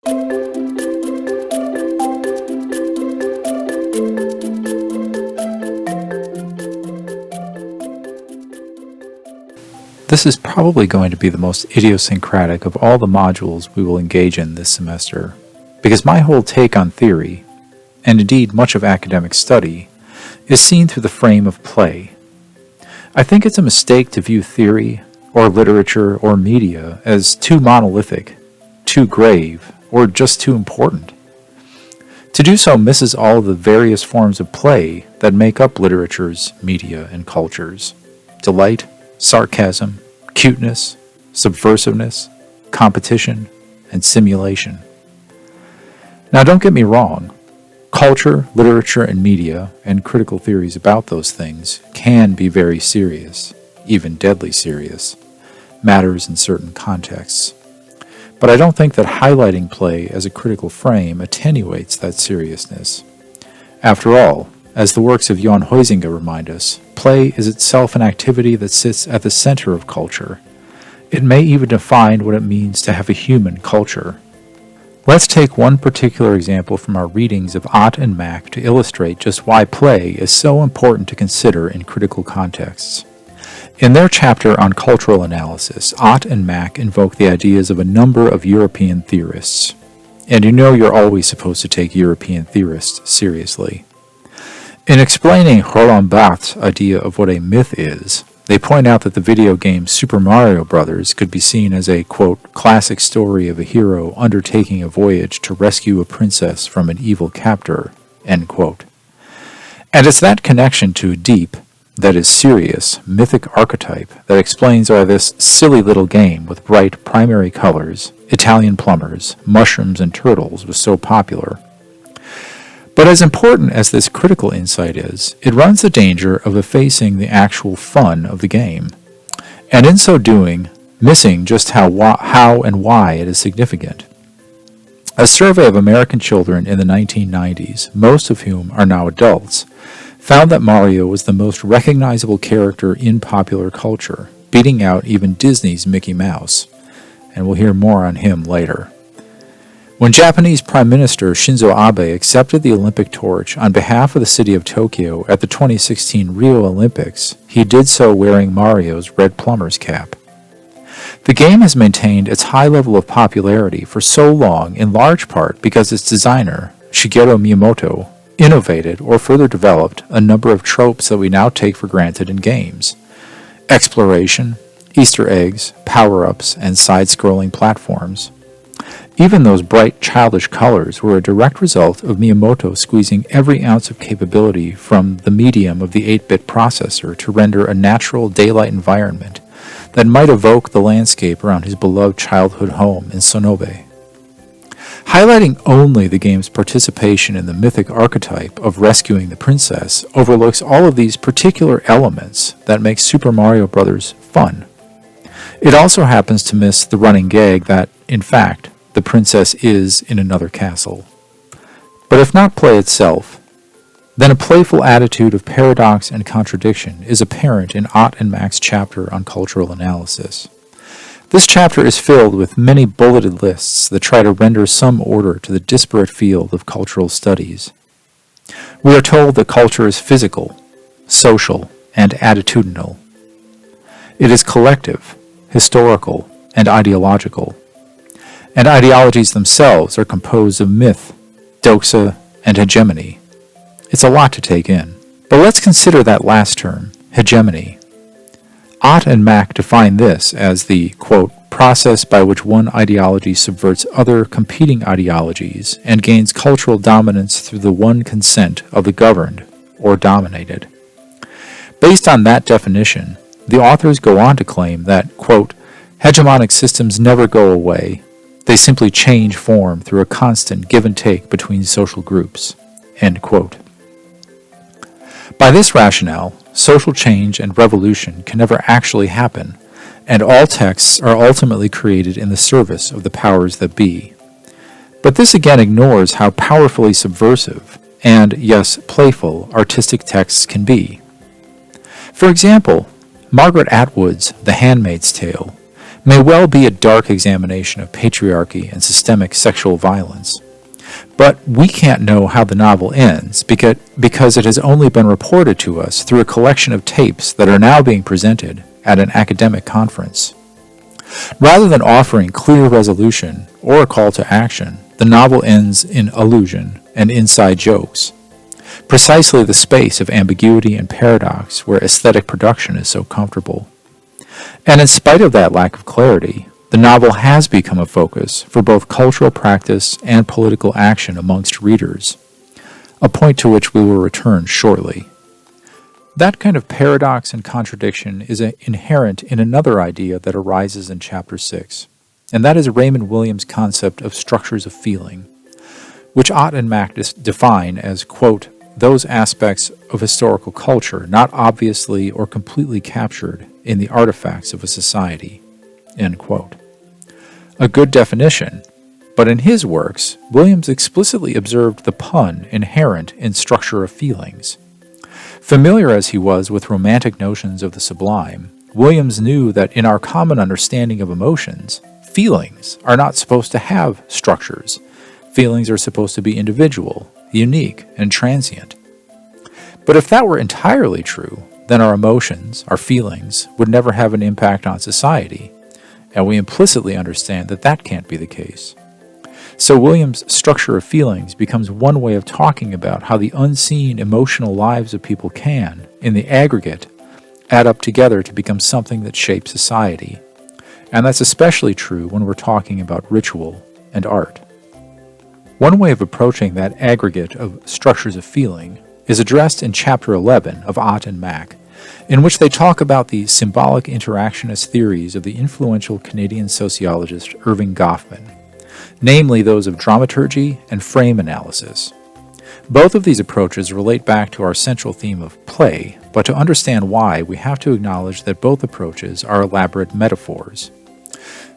This is probably going to be the most idiosyncratic of all the modules we will engage in this semester, because my whole take on theory, and indeed much of academic study, is seen through the frame of play. I think it's a mistake to view theory, or literature, or media as too monolithic, too grave, or just too important. To do so misses all of the various forms of play that make up literatures, media, and cultures. Delight, sarcasm, cuteness, subversiveness, competition, and simulation. Now don't get me wrong, culture, literature, and media, and critical theories about those things can be very serious, even deadly serious, matters in certain contexts. But I don't think that highlighting play as a critical frame attenuates that seriousness. After all, as the works of Johan Huizinga remind us, play is itself an activity that sits at the center of culture. It may even define what it means to have a human culture. Let's take one particular example from our readings of Ott and Mack to illustrate just why play is so important to consider in critical contexts. In their chapter on cultural analysis, Ott and Mack invoke the ideas of a number of European theorists. And you know you're always supposed to take European theorists seriously. In explaining Roland Barthes' idea of what a myth is, they point out that the video game Super Mario Bros. Could be seen as a, quote, classic story of a hero undertaking a voyage to rescue a princess from an evil captor, end quote. And it's that connection to a deep, that is serious, mythic archetype that explains why this silly little game with bright primary colors, Italian plumbers, mushrooms, and turtles was so popular. But as important as this critical insight is, it runs the danger of effacing the actual fun of the game, and in so doing, missing just how and why it is significant. A survey of American children in the 1990s, most of whom are now adults, found that Mario was the most recognizable character in popular culture, beating out even Disney's Mickey Mouse, and we'll hear more on him later. When Japanese Prime Minister Shinzo Abe accepted the Olympic torch on behalf of the city of Tokyo at the 2016 Rio Olympics, he did so wearing Mario's red plumber's cap. The game has maintained its high level of popularity for so long in large part because its designer, Shigeru Miyamoto, innovated or further developed a number of tropes that we now take for granted in games. Exploration, Easter eggs, power-ups, and side-scrolling platforms. Even those bright, childish colors were a direct result of Miyamoto squeezing every ounce of capability from the medium of the 8-bit processor to render a natural daylight environment that might evoke the landscape around his beloved childhood home in Sonobe. Highlighting only the game's participation in the mythic archetype of rescuing the princess overlooks all of these particular elements that make Super Mario Bros. Fun. It also happens to miss the running gag that, in fact, the princess is in another castle. But if not play itself, then a playful attitude of paradox and contradiction is apparent in Ott and Mack's chapter on cultural analysis. This chapter is filled with many bulleted lists that try to render some order to the disparate field of cultural studies. We are told that culture is physical, social, and attitudinal. It is collective, historical, and ideological. And ideologies themselves are composed of myth, doxa, and hegemony. It's a lot to take in. But let's consider that last term, hegemony. Ott and Mack define this as the, quote, process by which one ideology subverts other competing ideologies and gains cultural dominance through the one consent of the governed, or dominated. Based on that definition, the authors go on to claim that, quote, hegemonic systems never go away. They simply change form through a constant give and take between social groups, end quote. By this rationale, social change and revolution can never actually happen, and all texts are ultimately created in the service of the powers that be. But this again ignores how powerfully subversive, and yes, playful, artistic texts can be. For example, Margaret Atwood's The Handmaid's Tale may well be a dark examination of patriarchy and systemic sexual violence. But we can't know how the novel ends because it has only been reported to us through a collection of tapes that are now being presented at an academic conference. Rather than offering clear resolution or a call to action, the novel ends in allusion and inside jokes, precisely the space of ambiguity and paradox where aesthetic production is so comfortable. And in spite of that lack of clarity, the novel has become a focus for both cultural practice and political action amongst readers, a point to which we will return shortly. That kind of paradox and contradiction is inherent in another idea that arises in Chapter 6, and that is Raymond Williams' concept of structures of feeling, which Ott and Mack define as, quote, those aspects of historical culture not obviously or completely captured in the artifacts of a society, end quote. A good definition, but in his works, Williams explicitly observed the pun inherent in structure of feelings. Familiar as he was with romantic notions of the sublime, Williams knew that in our common understanding of emotions, feelings are not supposed to have structures. Feelings are supposed to be individual, unique, and transient. But if that were entirely true, then our emotions, our feelings, would never have an impact on society, and we implicitly understand that that can't be the case. So Williams' structure of feelings becomes one way of talking about how the unseen emotional lives of people can, in the aggregate, add up together to become something that shapes society. And that's especially true when we're talking about ritual and art. One way of approaching that aggregate of structures of feeling is addressed in Chapter 11 of Ott and Mack, in which they talk about the symbolic interactionist theories of the influential Canadian sociologist Erving Goffman, namely those of dramaturgy and frame analysis. Both of these approaches relate back to our central theme of play, but to understand why, we have to acknowledge that both approaches are elaborate metaphors.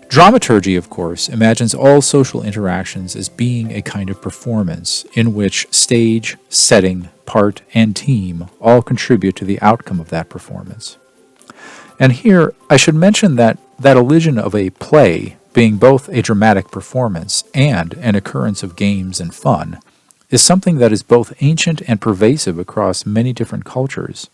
Dramaturgy, of course, imagines all social interactions as being a kind of performance in which stage, setting, part, and team all contribute to the outcome of that performance. And here, I should mention that illusion of a play being both a dramatic performance and an occurrence of games and fun is something that is both ancient and pervasive across many different cultures.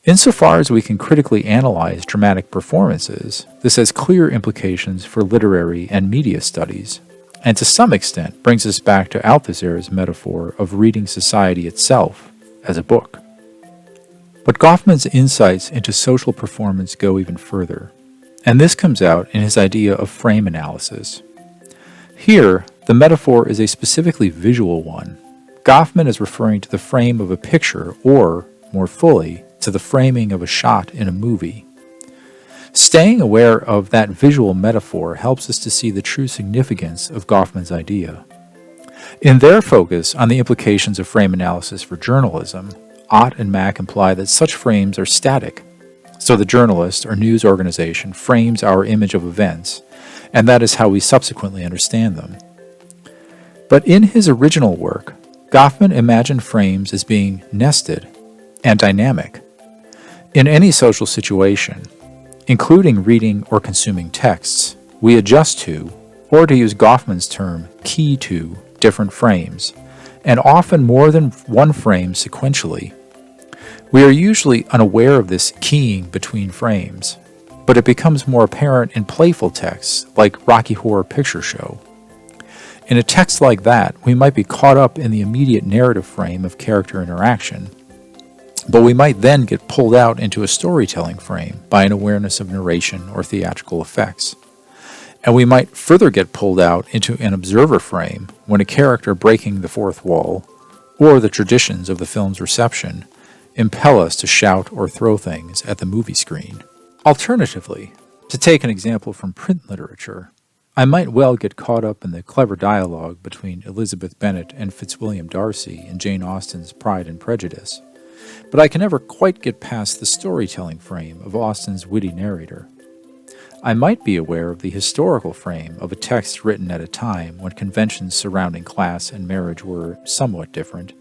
Insofar as we can critically analyze dramatic performances, this has clear implications for literary and media studies, and to some extent brings us back to Althusser's metaphor of reading society itself as a book. But Goffman's insights into social performance go even further, and this comes out in his idea of frame analysis. Here, the metaphor is a specifically visual one. Goffman is referring to the frame of a picture, or, more fully, to the framing of a shot in a movie. Staying aware of that visual metaphor helps us to see the true significance of Goffman's idea. In their focus on the implications of frame analysis for journalism, Ott and Mack imply that such frames are static. So the journalist or news organization frames our image of events, and that is how we subsequently understand them. But in his original work, Goffman imagined frames as being nested and dynamic. In any social situation, including reading or consuming texts, we adjust to, or to use Goffman's term, key to, different frames, and often more than one frame sequentially. We are usually unaware of this keying between frames, but it becomes more apparent in playful texts like Rocky Horror Picture Show. In a text like that, we might be caught up in the immediate narrative frame of character interaction, but we might then get pulled out into a storytelling frame by an awareness of narration or theatrical effects. And we might further get pulled out into an observer frame when a character breaking the fourth wall, or the traditions of the film's reception, impel us to shout or throw things at the movie screen. Alternatively, to take an example from print literature, I might well get caught up in the clever dialogue between Elizabeth Bennet and Fitzwilliam Darcy in Jane Austen's Pride and Prejudice, but I can never quite get past the storytelling frame of Austen's witty narrator. I might be aware of the historical frame of a text written at a time when conventions surrounding class and marriage were somewhat different,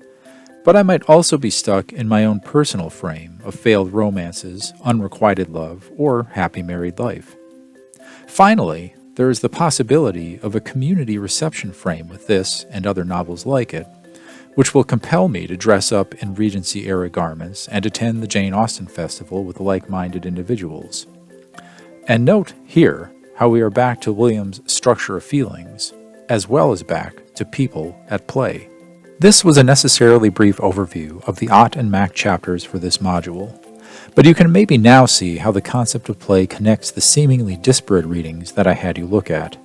but I might also be stuck in my own personal frame of failed romances, unrequited love, or happy married life. Finally, there is the possibility of a community reception frame with this and other novels like it, which will compel me to dress up in Regency-era garments and attend the Jane Austen Festival with like-minded individuals. And note here how we are back to Williams' structure of feelings, as well as back to people at play. This was a necessarily brief overview of the Ott and Mac chapters for this module, but you can maybe now see how the concept of play connects the seemingly disparate readings that I had you look at.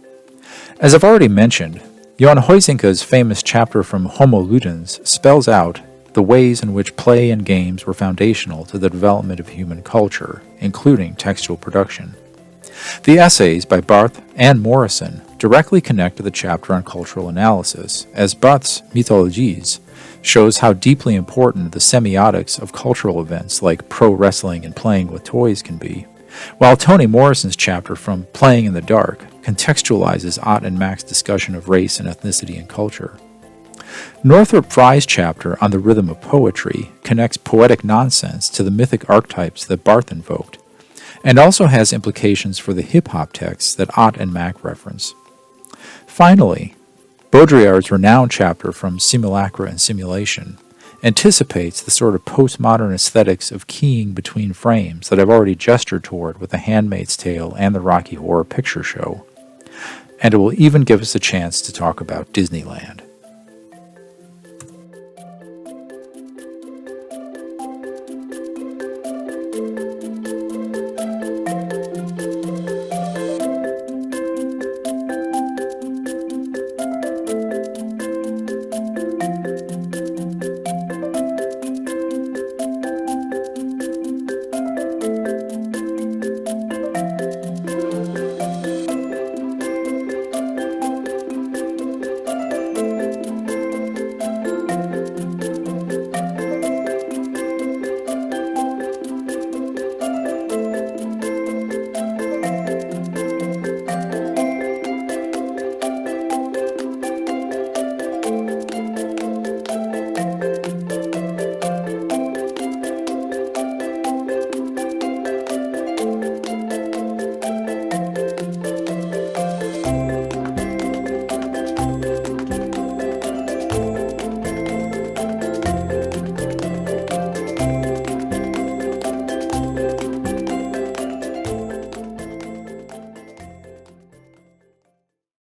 As I've already mentioned, Jon Huizinga's famous chapter from Homo Ludens spells out the ways in which play and games were foundational to the development of human culture, including textual production. The essays by Barth and Morrison directly connect to the chapter on cultural analysis, as Barth's Mythologies shows how deeply important the semiotics of cultural events like pro-wrestling and playing with toys can be, while Toni Morrison's chapter from Playing in the Dark contextualizes Ott and Mac's discussion of race and ethnicity and culture. Northrop Frye's chapter on the rhythm of poetry connects poetic nonsense to the mythic archetypes that Barth invoked, and also has implications for the hip-hop texts that Ott and Mac reference. Finally, Baudrillard's renowned chapter from Simulacra and Simulation anticipates the sort of postmodern aesthetics of keying between frames that I've already gestured toward with The Handmaid's Tale and the Rocky Horror Picture Show, and it will even give us a chance to talk about Disneyland.